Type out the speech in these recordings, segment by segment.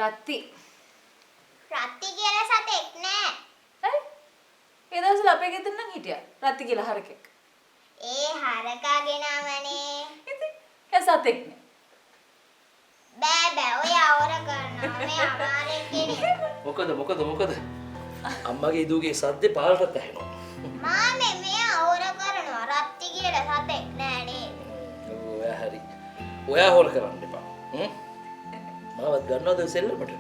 රත්ති. රත්ති කියලා සතෙක් නෑ. ඇයි? ඒ දවස්වල අපේ ගෙදර නම් හිටියා. රත්ති කියලා හරකෙක්. ඒ හරකාගේ නමනේ. ඉතින් ඒ සතෙක් නේ. බෑ ඔය අවර කරනවා. මේ අමාරෙන් කෙනෙක්. මොකද? අම්මගේ දුවේ සද්දේ පාල්ටත් ඇහෙනවා. මාමේ මේ අවර කරනවා. රත්ති කියලා සතෙක් නෑ නේද? ඔයා හරි. ඔයා හොල් කරන්න එපා. මාවත් ගන්නවද සෙල්ලමට?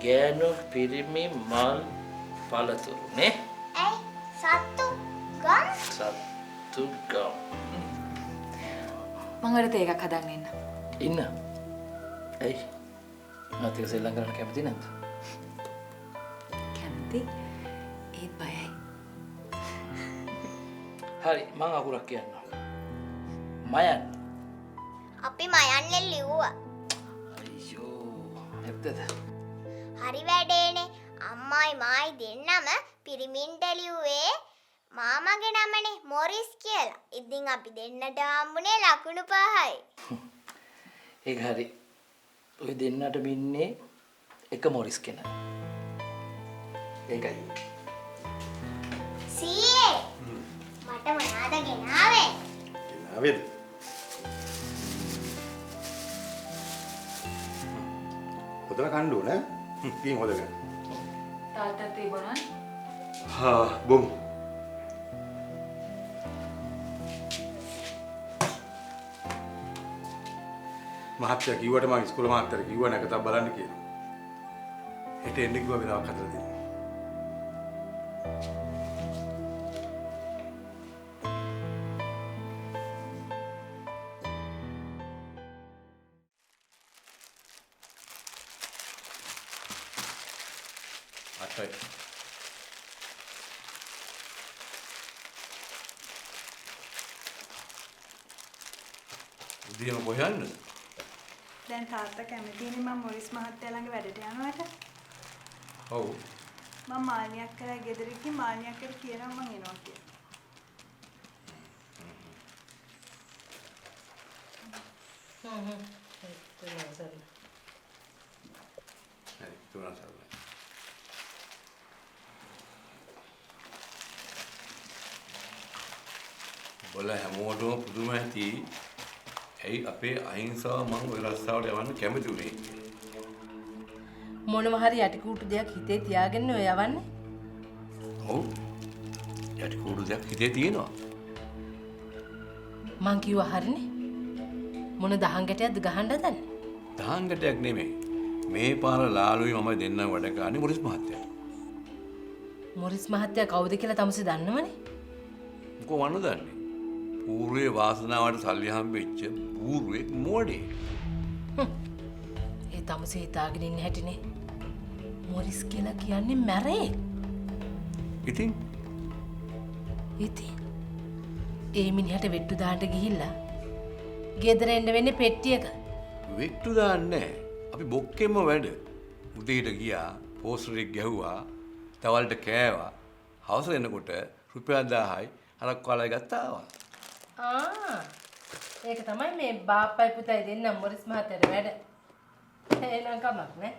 ගෑනු පිරිමි මල් පළතුරු නේ? ඇයි සත්තු ගම්? සත්තු ගම්. මම වල තේ එකක් හදාගෙන ඉන්න. ඉන්න. ඇයි? නැතිව සෙල්ලම් කරන්න කැමති නැද්ද? කැමති. ඒත් බයයි. හරි මං අකුරක් කියන්නම්. මයන්. අපි මයන්නේ ලිව්වා. අයියෝ ඇත්තද? හරි වැඩේනේ. අම්මයි මායි දෙන්නම පිරිමින්ට ලිව්වේ මාමගේ නමනේ මොරිස් කියලා. ඉතින් අපි දෙන්නට හම්බුනේ ලකුණු 5යි. ඒක හරි. ඔය දෙන්නට මින්නේ එක මොරිස් කෙනා. ඒකයි. සීයේ මට මොනවද ගෙනාවේ? ගෙනාවේද? හොදලා කන්න ඕනේ. පින් හොදගෙන. තාත්තට තිබුණා. හා බොමු. මහත්තයා කිව්වට මම ඉස්කෝලේ මහත්තයාට කිව්වා නැකතක් බලන්න කියලා. හෙට එන්න කිව්වා වෙලාවක් හදලා දෙන්න. අටයි. උදේම කොහෙ යන්නද? දැන් තාත්තා කැමතිනේ මම මොරිස් මහත්තයා ළඟ වැඩට යනවට. ඔව්. මම මානියක් කරා ගෙදර ගිහින් මානියක් කර කියනවා මම එනවා කියලා. හරි තුනසල්ලා. බල හැමෝටම පුදුම ඇති. ඇයි අපේ අහිංසාව මං ඔය රස්සාවට යවන්න කැමති උනේ? මොනවා හරි යටිකූටු දෙයක් හිතේ තියාගෙන ඔය යවන්නේ. ඔව්. යටිකූඩු දෙයක් හිතේ තියෙනවා. මං කිව්වා හරිනේ. මොන දහං ගැටයක්ද ගහන්න හදන්නේ? දහංගටයක් නෙමෙයි. මේ පාර ලාලුයි මම දෙන්නම වැඩ කරන්නේ මොරිස් මහත්තයා. මොරිස් මහත්තයා කවුද කියලා තමසේ දන්නවනේ. මොකෝ වන්න දන්නේ? පූර්වයේ වාසනාවට සල්ලි හම්බෙච්ච පූර්වයේ මොඩේ. ඒ තමසේ හිතාගෙන ඉන්න හැටිනේ. මොරිස් කියලා කියන්නේ මැරේ. ඉතින් ඒ මිනිහට වෙට්ටු දාන්න ගිහිල්ලා ගෙදර එන්න වෙන්නේ පෙට්ටියක. වෙට්ටු දාන්නේ අපි බොක්කෙම වැඩ. උදේට ගියා, පෝස්ටරයක් ගැහුවා, තවල්ට කෑවා. හවස එනකොට රුපියල් 1000යි අරක් කාලයි ගත්තා ආවා. ඒක තමයි මේ බාප්පයි පුතයි දෙන්න මොරිස් මහත්තයාට වැඩ. එහෙනම් කමක් නෑ.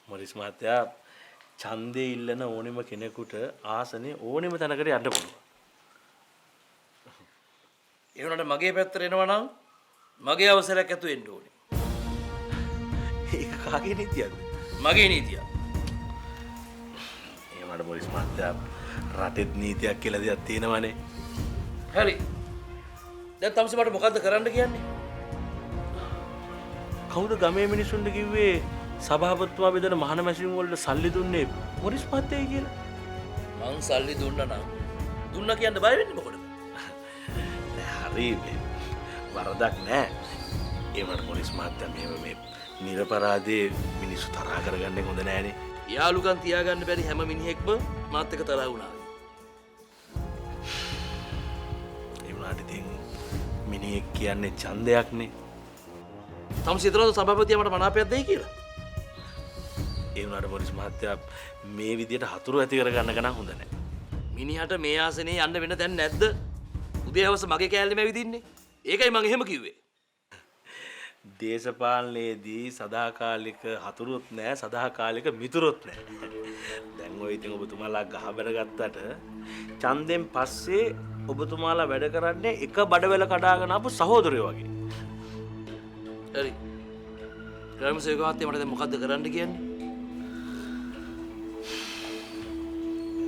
මොරිස් මහත්තයා ඡන්දේ ඉල්ලන ඕනෙම කෙනෙකුට ආසනේ ඕනෙම තැනකට යන්න පුළුවන්. ඒ වුණාට මගේ පැත්තට එනවා නම් මගේ අවසරයක් ඇතු වෙන්න ඕනේ. ඒක කාගේ නීතියක්ද? මගේ නීතිය. එහෙමද මොරිස් මහත්තයා රටෙත් නීතියක් කියලා දෙයක් තියෙනවනේ. හරි. දැන් තමසේ මට මොකද්ද කරන්න කියන්නේ? කවුද ගමේ මිනිස්සුන්ට කිව්වේ සභාපතිතුමා බෙදන මහාන මැසින් වලට සල්ලි දුන්නේ මොරිස් මහත්තයයි කියලා? මං සල්ලි දුන්නා නම් දුන්නා කියන්න බය වෙන්නේ මොකටද? හරි මේ වරදක් නෑ. ඒ වුණාට මොරිස් මහත්තයා මේ නිරපරාධයේ මිනිස්සු තරහ කරගන්නේ හොඳ නෑනේ. යාළුකම් තියාගන්න බැරි හැම මිනිහෙක්ම මාත් එක්ක තරහ වුණා. ඒ වුණාට ඉතින් මිනිහෙක් කියන්නේ ඡන්දයක්නේ. තම සිතරද සභාපතියා මට මනාපයක් දෙයි කියලා. ඒ වුණාට මොරිස් මහත්තයා මේ විදියට හතුරු ඇති කරගන්න එක නම් හොඳ නැහැ. මිනිහට මේ ආසනේ යන්න වෙන දැන් නැද්ද? උදේ හවස මගේ කෑල්ලෙම ඇවිදින්නේ. ඒකයි මං එහෙම කිව්වේ. දේශපාලනයේදී සදාකාලික හතුරුත් නැහැ සදාකාලික මිතුරුත් නැහැ. දැන් ඔය ඉතින් ඔබතුමාලා ගහබර ගත්තට ඡන්දෙන් පස්සේ ඔබතුමාලා වැඩ කරන්නේ එක බඩවැල කඩාගෙන ආපු සහෝදරයෝ වගේ. හරි. ග්‍රාමසේවක මහත්තයා මට දැන් මොකද්ද කරන්න කියන්නේ?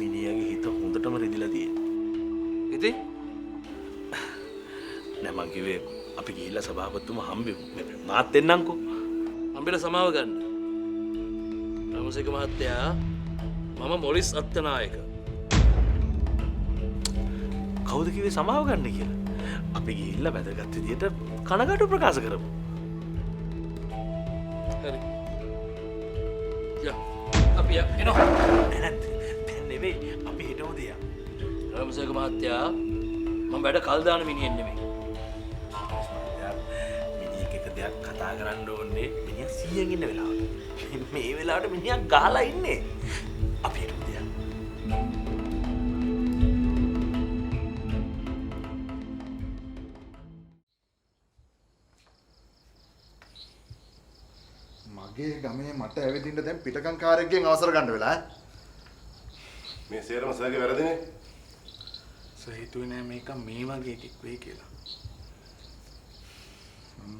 මිනිහගේ හිත හොඳටම රිදිලා තියෙනවා. ඉතින් නෑ මං කිව්වේ අපි ගිහිල්ලා සභාපතිතුමා හම්බෙමු. මාත් එන්නම්කෝ. හම්බෙලා සමාව ගන්න. ග්‍රාමසේවක මහත්තයා මම මොරිස් අත්තනායක. කවුද කිව්වේ සමාව ගන්න කියලා? අපි ගිහිල්ලා වැදගත් විදියට කනගාටු ප්‍රකාශ කරමු. හරි. යා අපි එනවා. දැන් නෙවෙයි අපි හිටමු දියා. ග්‍රාමසේවක මහත්තයා මම වැඩ කල් දාන මිනිහෙක් නෙමෙයි. මිනිහෙක් එක දෙයක් කතා කරන්න ඕනේ මිනිහා 100න් ඉන්න වෙලාවට. මේ වෙලාවට මිනිහා ගාලා ඉන්නේ. අපි හිටමු දියා. මගේ ගමේ මට ඇවිදින්න දැන් පිටකම් කාර්යයෙන් අවසර ගන්න වෙලා ඈ. මේ සේරම සර්ගේ වැරදිනේ. සර් හිතුවේ නෑ මේක මේ වගේ එකෙක් වෙයි කියලා.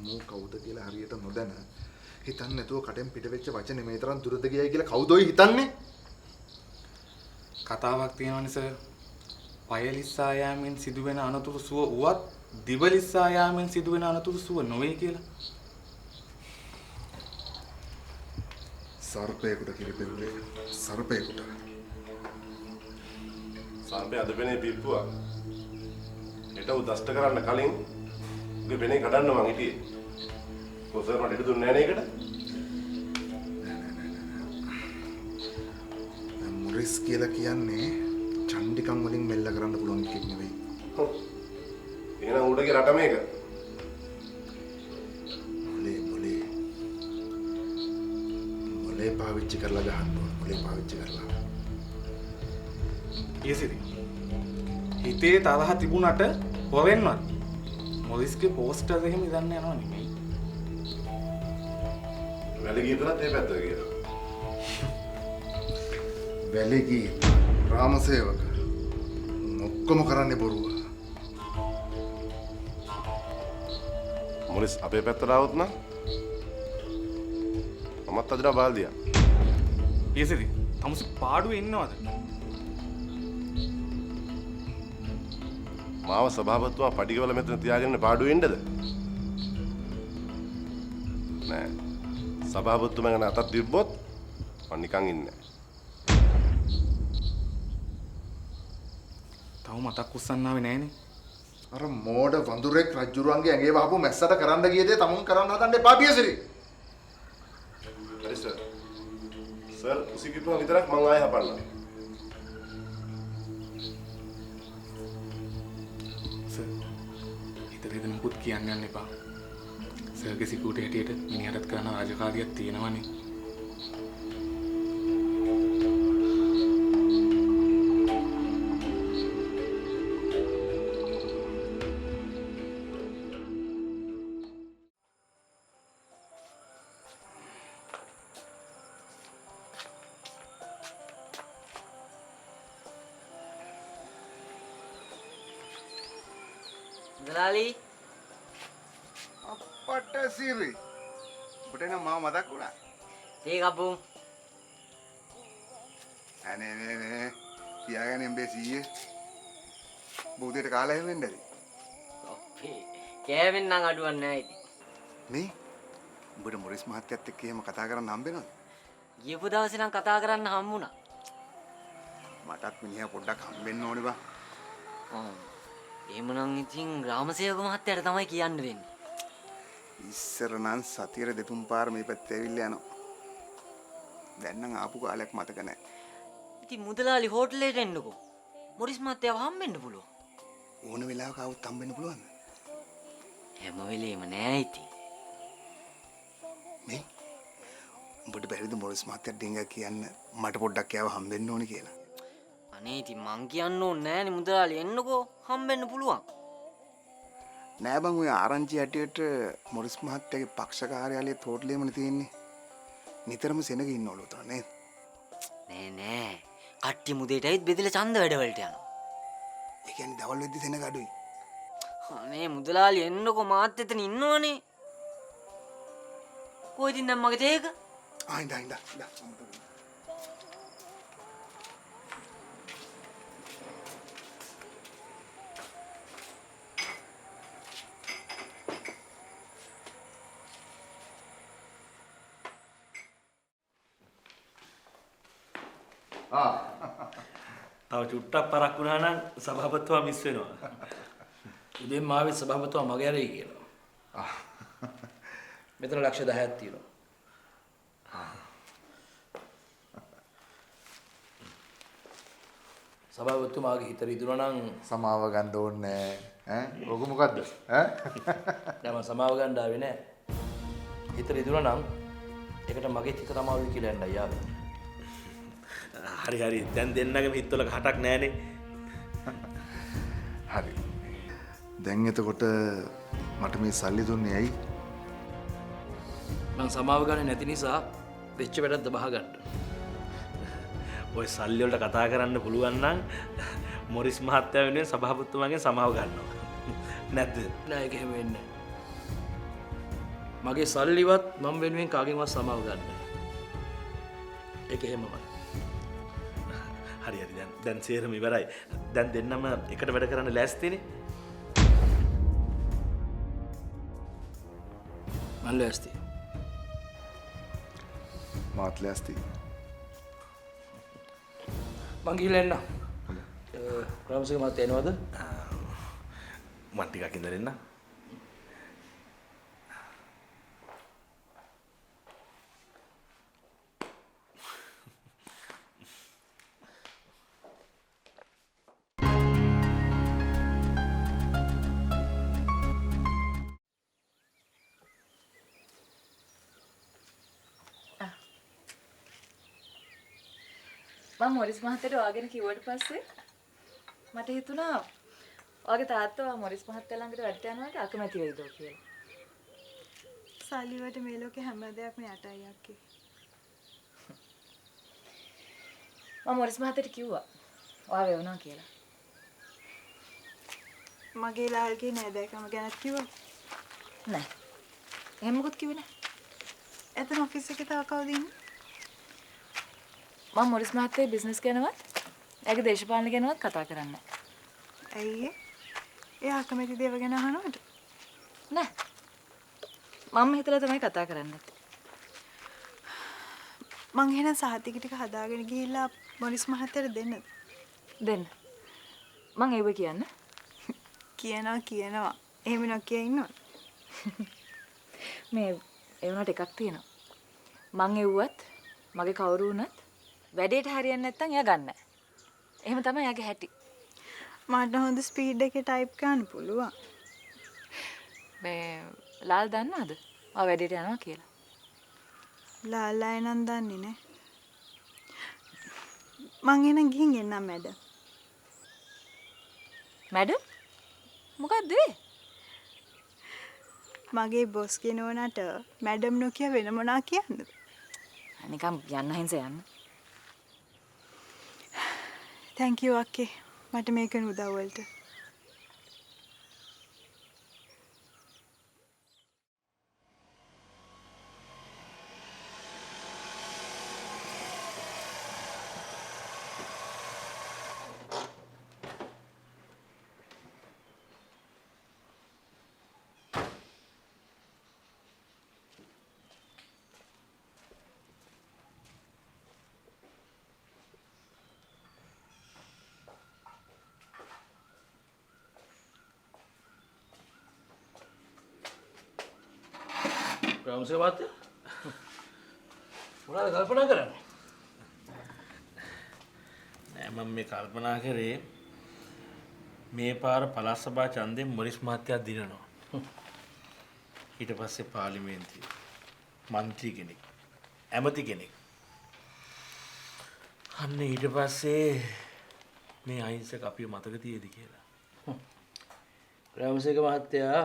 මෝ කවුද කියලා හරියට නොදැන හිතන්නේ නැතුව කටෙන් පිට වෙච්ච වචනේ මේ තරම් දුරද ගියයි කියලා කවුද ඔය හිතන්නේ? කතාවක් තියෙනවනේ සර්. පයලිස්සා යාමෙන් සිදුවෙන අනතුරු සුව උවත් දිවලිස්සා යාමෙන් සිදුවෙන අනතුරු සුව නොවේ කියලා. සර්පේකට කිරිපෙන්නේ සර්පේකට. සර්පේ අද වෙනේ පිප්පුවා. හෙට උදස්ත කරන්න කලින් උගේ වෙනේ කඩන්න මං හිටියේ. කොසර් මට ඉඩ දුන්නේ නැහැ නේද? මොරිස් කියලා කියන්නේ චණ්ඩිකම් වලින් මෙල්ල කරන්න පුළුවන් එකෙක් නෙවෙයි. එහෙනම් උඩගේ රට මේක. මොලේ පාවිච්චි කරලා ගහන්න ඕන. මොලේ පාවිච්චි කරලා. ඊසිරි. හිතේ තරහ තිබුණට හොරෙන්වත් මොරිස්ගේ පෝස්ටර් එකෙම ඉදන්න යනවා නෙමෙයි. වැලගී විතරත් ඒ පැත්තට ගියා. වැලගී රාමසේවක ඔක්කොම කරන්නේ බොරුව. මොරිස් අපේ පැත්තට ආවොත් නම් මමත් අදිනා බාල්දියා. ඊසිරි. තමුසි පාඩුවේ ඉන්නවද? මාව සභාපතිතුමා පඩිගවල මෙතන තියාගෙන පාඩුවේ ඉන්නද? නෑ. සභාපතිතුමා ගැන අතක් තිබ්බොත් මම නිකන් ඉන්නේ නෑ. තව මතක් උස්සන්නාවේ නෑනේ. අර මෝඩ වඳුරෙක් රජුරුවන්ගේ ඇඟේ වහපු මැස්සට කරන්න ගිය දේ තමුන් කරන්න හදන්න එපා පියසිරි. හරි සර්. සර් උසිකිතුමා විතරක් මං ආයෙ හපන්නම්. හිතරේද මුකුත් කියන්න යන්න එපා. සර්ගේ සිකුට හැටියට මිනිහටත් කරන රාජකාරියක් තියෙනවනේ. දලාලි අපට සිරි. ඔබට නම් මාව මතක් වුණා. ඒක අපු. අනේ නේ තියාගෙන එම්බේ සීයේ. බෝදේට කාලා හැවෙන්නද? අපේ කෑවෙන් නම් අඩුවක් නැහැ ඉතින්. නේ? උඹට මොරිස් මහත්තයත් එක්ක එහෙම කතා කරන්න හම්බෙනවද? ගියපු දවසේ නම් කතා කරන්න හම්බුණා. මටත් මිනිහා පොඩ්ඩක් හම්බෙන්න ඕනේ බා. එහෙමනම් ඉතින් ග්‍රාමසේවක මහත්තයාට තමයි කියන්න වෙන්නේ. ඉස්සර නම් සතියේ දෙතුන් පාර මේ පැත්තේ ඇවිල්ලා යනවා. දැන් නම් ආපු කාලයක් මතක නැහැ. ඉතින් මුදලාලි හෝටලෙට එන්නකෝ. මොරිස් මහත්තයාව හම්බෙන්න පුළුවන්. ඕන වෙලාවක ආවොත් හම්බෙන්න පුළුවන්ද? හැම වෙලේම නෑ ඉතින්. මේ උඹට බැරිද මොරිස් මහත්තයා ඩිංගා කියන්න මට පොඩ්ඩක් යාව හම්බෙන්න ඕනේ කියලා? අනේ ඉතින් මං කියන්න ඕනේ නෑනේ මුදලාලි එන්නකෝ හම්බෙන්න පුළුවන්. නෑ බං ඔය ආරංචි හැටියට මොරිස් මහත්තයාගේ පක්ෂ කාර්යාලයේ හෝටලෙමනේ තියෙන්නේ. නිතරම සෙනග ඉන්නවලු උතන නේද? නෑ. කට්ටිය මුදේටයිත් බෙදලා ඡන්ද වැඩවලට යනවා. ඒ කියන්නේ දවල් වෙද්දි සෙනග අඩුයි. අනේ මුදලාලි එන්නකෝ මාත් එතන ඉන්නවනේ. කොයිද ඉන්න මගේ තේක? ඉඳ. තව චුට්ටක් පරක් වුණා නම් සභාපතිතුමා මිස් වෙනවා. උදේම ආවේ සභාපතිතුමා මගේ ඇරෙයි කියලා. මෙතන ලක්ෂ 10ක් තියෙනවා. සභාපතිතුමාගේ හිත රිදුනා නම් සමාව ගන්න ඕනේ ඈ. ඔක මොකද්ද? ඈ? දැන් මම සමාව ගන්න ආවේ නෑ. හිත රිදුනා නම් ඒකට මගේ හිත තමයි කියලා යන්නයි ආවේ. හරි දැන් දෙන්නගේම හිතවල කටක් නෑනේ. හරි. දැන් එතකොට මට මේ සල්ලි දුන්නේ ඇයි? මම සමාව ගන්නේ නැති නිසා වෙච්ච වැඩක්ද බහගන්න. ඔය සල්ලි වලට කතා කරන්න පුළුවන් නම් මොරිස් මහත්තයා වෙනුවෙන් සභාපතිතුමාගෙන් සමාව ගන්නවා. නැද්ද? නෑ ඒක එහෙම වෙන්නේ. මගේ සල්ලිවත් මම වෙනුවෙන් කාගෙන්වත් සමාව ගන්න. ඒක එහෙමමයි. හරි දැන් සේරම ඉවරයි. දැන් දෙන්නම එකට වැඩ කරන්න ලෑස්තිනේ. මම ලෑස්ති. මාත් ලෑස්ති. මං ගිහලා එන්න. රාමසිංහ මහත්තයා එනවද? මම ටිකක් ඉඳලා එන්න. මම මොරිස් මහත්තයාට ඔයාගෙන කිව්වට පස්සේ මට හිතුණා ඔයාගේ තාත්තා මොරිස් මහත්තයා ළඟට වැඩට යනවාට අකමැති වෙයිද කියලා. සල්ලි වලට මේ ලෝකේ හැම දෙයක්ම යටයි අක්කේ. මම මොරිස් මහත්තයාට කිව්වා ඔයා වෙවුනා කියලා. මගේ ලාල්ගේ නෑදෑකම ගැනත් කිව්වා. නෑ. එහෙම මොකුත් කිව්වේ නෑ. එතන ඔෆිස් එකේ තව කවුද ඉන්නේ? මම මොරිස් මහත්තයාගේ බිස්නස් ගැනවත් එයාගේ දේශපාලන ගැනවත් කතා කරන්නේ නැහැ. ඇයි ඒ? එයා කැමති දේව ගැන අහනවද? නෑ. මම හිතලා තමයි කතා කරන්නේ. මං එහෙනම් සහතික ටික හදාගෙන ගිහිල්ලා මොරිස් මහත්තයාට දෙන්නද? දෙන්න. මං ඒව කියන්න. කියනවා. එහෙම නොකිය ඉන්නවද? මේ ඒ වුණාට එකක් තියෙනවා. මං එව්වත් මගේ කවුරු වුණත් වැඩේට හරියන්නේ නැත්නම් එයා ගන්නෑ. එහෙම තමයි එයාගේ හැටි. මට හොඳ ස්පීඩ් එකේ ටයිප් කරන්න පුළුවන්. මේ ලාල් දන්නවද? ඔයා වැඩේට යනවා කියලා. ලාල්ලා එනන් දන්නේ නැහැ. මං එනන් ගිහින් එන්නම් මැඩම්. මැඩම්? මොකක්ද ඒ? මගේ බොස් කෙනෝනට මැඩම් නොකිය වෙන මොනා කියන්නද? නිකම් යන්න හින්ස යන්න. thank you අක්කේ. මට මේක උදව් වලට. රාමසිංහ මහත්තයා මොනවද කල්පනා කරන්නේ? මම මේ කල්පනා කරේ මේ පාර පළාත් සභා ඡන්දයෙන් මොරිස් මහත්තයා දිනනවා. ඊට පස්සේ පාර්ලිමේන්තුවේ මන්ත්‍රී කෙනෙක්, ඇමති කෙනෙක්. අන්න ඊට පස්සේ මේ අහිංසක අපිව මතක තියේද කියලා. රාමසේක මහත්තයා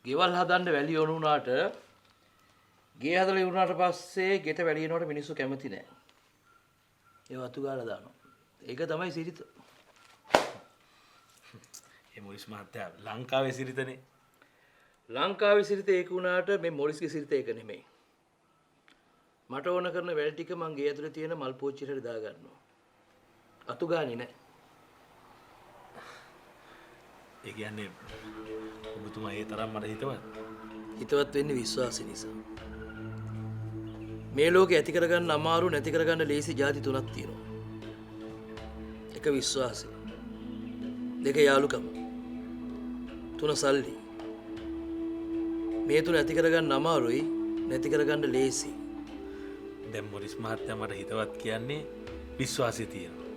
ගෙවල් හදන්න වැලි යොණු වුණාට ගේ හදලා ඉවරනාට පස්සේ ගෙට වැඩි වෙනවට මිනිස්සු කැමති නෑ. ඒ වතු ගාලා දානවා. ඒක තමයි සිරිත. ඒ මොරිස් මහත්තයා ලංකාවේ සිරිතනේ. ලංකාවේ සිරිත ඒක වුණාට මේ මොරිස්ගේ සිරිත ඒක නෙමෙයි. මට ඕන කරන වැල් ටික මං ගේ ඇතුලේ තියෙන මල් පෝච්චියට දා ගන්නවා. අතු ගානේ නෑ. ඒ කියන්නේ ඔබතුමා ඒ තරම් මට හිතවත්. හිතවත් වෙන්නේ විශ්වාසය නිසා. මේ ලෝකේ ඇති කරගන්න අමාරු නැති කරගන්න ලේසි ಜಾති තුනක් තියෙනවා. එක විශ්වාසය. දෙක යාළුකම. තුන සල්ලි. මේ තුන ඇති කරගන්න අමාරුයි නැති කරගන්න ලේසි. දැන් මොරිස් මහත්තයා මට හිතවත් කියන්නේ විශ්වාසය තියෙනවා.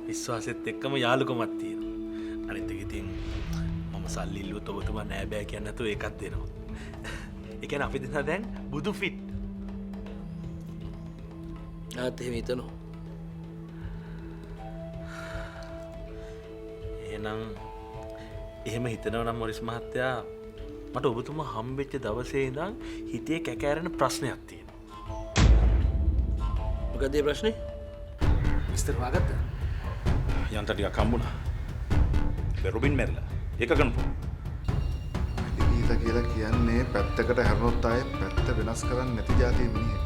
විශ්වාසෙත් එක්කම යාළුකමක් තියෙනවා. අනිත් එක ඉතින් මම සල්ලි ඉල්ලුවොත් ඔබතුමා නෑ බෑ කියන්නේ නැතුව ඒකත් දෙනවා. ඒ කියන්නේ අපි දෙන්නා දැන් බුදු ෆිට්. ආත් එහෙම හිතනවා. එහෙම හිතනවා නම් මොරිස් මහත්තයා මට ඔබතුමා හම්බෙච්ච දවසේ ඉඳන් හිතේ කැකෑරෙන ප්‍රශ්නයක් තියෙනවා. මොකද ඒ ප්‍රශ්නේ? විස්තර හොයාගත්තා? යන්ත ටිකක් හම්බුණා. රොබින් මැරිලා. ඒක ගන්නපො. ගීත කියලා කියන්නේ පැත්තකට හැරුණොත් ආයේ පැත්ත වෙනස් කරන්නේ නැති જાතිය මිනිහෙක්.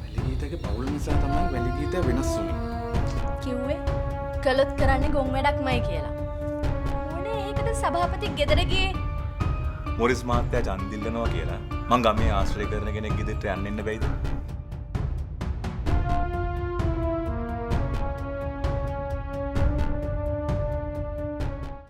වැලිගීතගේ පවුල නිසා තමයි වැලිගීත වෙනස් වුනේ. කිව්වේ කළොත් කරන්නේ ගොන් වැඩක්මයි කියලා. මොනේ ඒකට සභාපති ගෙදර ගියේ? මොරිස් මහත්තයා ඡන්දිල්ලනවා කියලා මං ගමේ ආශ්‍රය කරන කෙනෙක් ගෙදරට යන්න බැයිද?